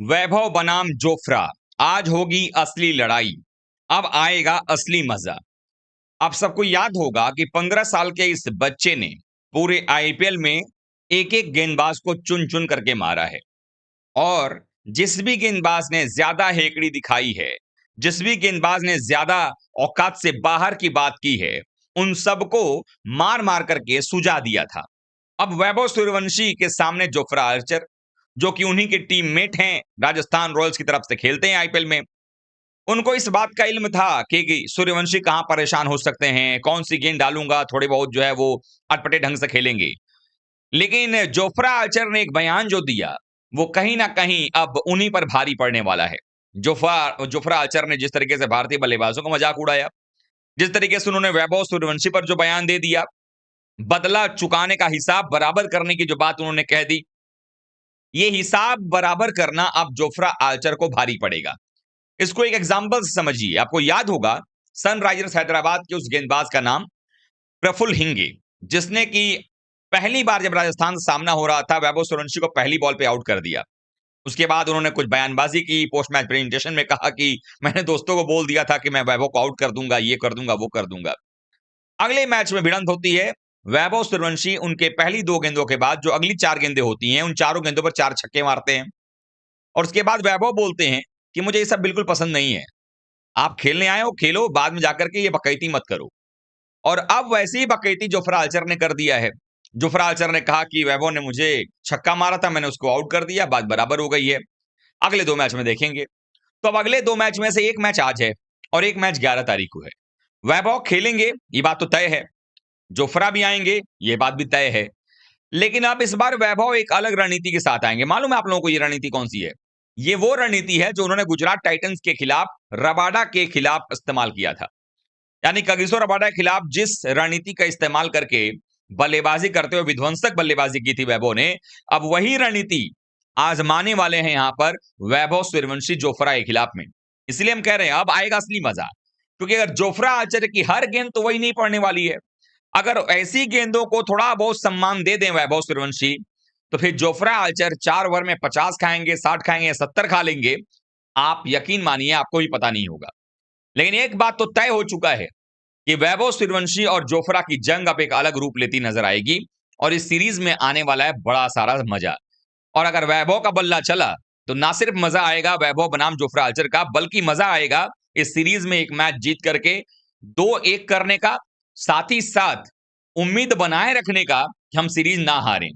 वैभव बनाम जोफ्रा, आज होगी असली लड़ाई। अब आएगा असली मजा। आप सबको याद होगा कि 15 साल के इस बच्चे ने पूरे आईपीएल में एक एक गेंदबाज को चुन चुन करके मारा है। और जिस भी गेंदबाज ने ज्यादा हेकड़ी दिखाई है, जिस भी गेंदबाज ने ज्यादा औकात से बाहर की बात की है, उन सबको मार मार करके सुझा दिया था। अब वैभव सूर्यवंशी के सामने जोफ्रा आर्चर, जो कि उन्हीं के टीममेट हैं, राजस्थान रॉयल्स की तरफ से खेलते हैं आईपीएल में। उनको इस बात का इल्म था कि सूर्यवंशी कहां परेशान हो सकते हैं, कौन सी गेंद डालूंगा थोड़े बहुत जो है वो अटपटे ढंग से खेलेंगे। लेकिन जोफ्रा आर्चर ने एक बयान जो दिया, वो कहीं ना कहीं अब उन्हीं पर भारी पड़ने वाला है। जोफ्रा आर्चर ने जिस तरीके से भारतीय बल्लेबाजों का मजाक उड़ाया, जिस तरीके से उन्होंने वैभव सूर्यवंशी पर जो बयान दे दिया, बदला चुकाने का हिसाब बराबर करने की जो बात उन्होंने कह दी, ये हिसाब बराबर करना अब जोफ्रा आर्चर को भारी पड़ेगा। इसको एक एग्जांपल से समझिए। आपको याद होगा सनराइजर्स हैदराबाद के उस गेंदबाज का नाम प्रफुल्ल हिंगे, जिसने कि पहली बार जब राजस्थान से सामना हो रहा था, वैभव सूर्यवंशी को पहली बॉल पे आउट कर दिया। उसके बाद उन्होंने कुछ बयानबाजी की, पोस्ट मैच प्रेजेंटेशन में कहा कि मैंने दोस्तों को बोल दिया था कि मैं वैभव को आउट कर दूंगा, ये कर दूंगा, वो कर दूंगा। अगले मैच में भिड़ंत होती है। वैभव सूर्यवंशी उनके पहली 2 गेंदों के बाद जो अगली 4 गेंदें होती हैं, उन चारों गेंदों पर 4 छक्के मारते हैं। और उसके बाद वैभव बोलते हैं कि मुझे ये सब बिल्कुल पसंद नहीं है। आप खेलने आए हो, खेलो, बाद में जाकर के ये बकैती मत करो। और अब वैसी ही बकैती जोफ्रा आर्चर ने कर दिया है। जोफ्रा आर्चर ने कहा कि वैभव ने मुझे छक्का मारा था, मैंने उसको आउट कर दिया, बात बराबर हो गई है। अगले 2 मैच में देखेंगे। तो अब अगले 2 मैच में से 1 मैच आज है और 1 मैच 11 तारीख को है। वैभव खेलेंगे, ये बात तो तय है। जोफ्रा भी आएंगे, ये बात भी तय है। लेकिन अब इस बार वैभव एक अलग रणनीति के साथ आएंगे। मालूम है आप लोगों को ये रणनीति कौन सी है? ये वो रणनीति है जो उन्होंने गुजरात टाइटंस के खिलाफ, रबाडा के खिलाफ इस्तेमाल किया था। यानी कगिसो रबाडा के खिलाफ जिस रणनीति का इस्तेमाल करके बल्लेबाजी करते हुए विध्वंसक बल्लेबाजी की थी वैभव ने, अब वही रणनीति आजमाने वाले हैं यहां पर वैभव सूर्यवंशी जोफ्रा के खिलाफ में। इसलिए हम कह रहे हैं अब आएगा असली मजा। क्योंकि अगर जोफ्रा आचार्य की हर गेंद तो वही नहीं पड़ने वाली है। अगर ऐसी गेंदों को थोड़ा बहुत सम्मान दे दें वैभव सूर्यवंशी, तो फिर जोफ्रा आर्चर 4 ओवर में 50 खाएंगे, 60 खाएंगे, 70 खा लेंगे। आप यकीन मानिए, आपको भी पता नहीं होगा। लेकिन एक बात तो तय हो चुका है कि वैभव सूर्यवंशी और जोफ्रा की जंग अब एक अलग रूप लेती नजर आएगी। और इस सीरीज में आने वाला है बड़ा सारा मजा। और अगर वैभव का बल्ला चला, तो ना सिर्फ मजा आएगा वैभव बनाम जोफ्रा आर्चर का, बल्कि मजा आएगा इस सीरीज में एक मैच जीत करके 2-1 करने का, साथ ही साथ उम्मीद बनाए रखने का कि हम सीरीज ना हारें।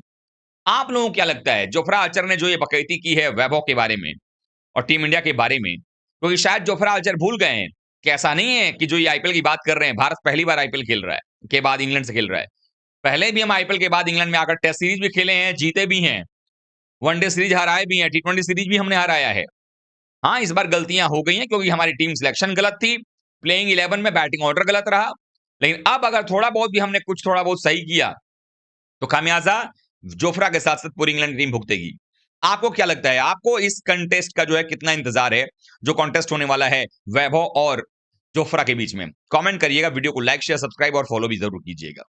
आप लोगों को क्या लगता है, जोफ्रा आर्चर ने जो ये बकैती की है वैभव के बारे में और टीम इंडिया के बारे में? क्योंकि शायद जोफ्रा आर्चर भूल गए हैं कि ऐसा नहीं है कि जो ये आईपीएल की बात कर रहे हैं, भारत पहली बार आईपीएल खेल रहा है के बाद इंग्लैंड से खेल रहा है। पहले भी हम आईपीएल के बाद इंग्लैंड में आकर टेस्ट सीरीज भी खेले हैं, जीते भी हैं, वनडे सीरीज हराए भी हैं, टी20 सीरीज भी हमने हराया है। हाँ, इस बार गलतियां हो गई हैं क्योंकि हमारी टीम सिलेक्शन गलत थी, प्लेइंग 11 में बैटिंग ऑर्डर गलत रहा। लेकिन अब अगर थोड़ा बहुत भी हमने कुछ थोड़ा बहुत सही किया, तो खामियाजा जोफ्रा के साथ साथ पूरी इंग्लैंड टीम भुगतेगी। आपको क्या लगता है, आपको इस कंटेस्ट का जो है कितना इंतजार है, जो कॉन्टेस्ट होने वाला है वैभव और जोफ्रा के बीच में? कमेंट करिएगा, वीडियो को लाइक शेयर सब्सक्राइब और फॉलो भी जरूर कीजिएगा।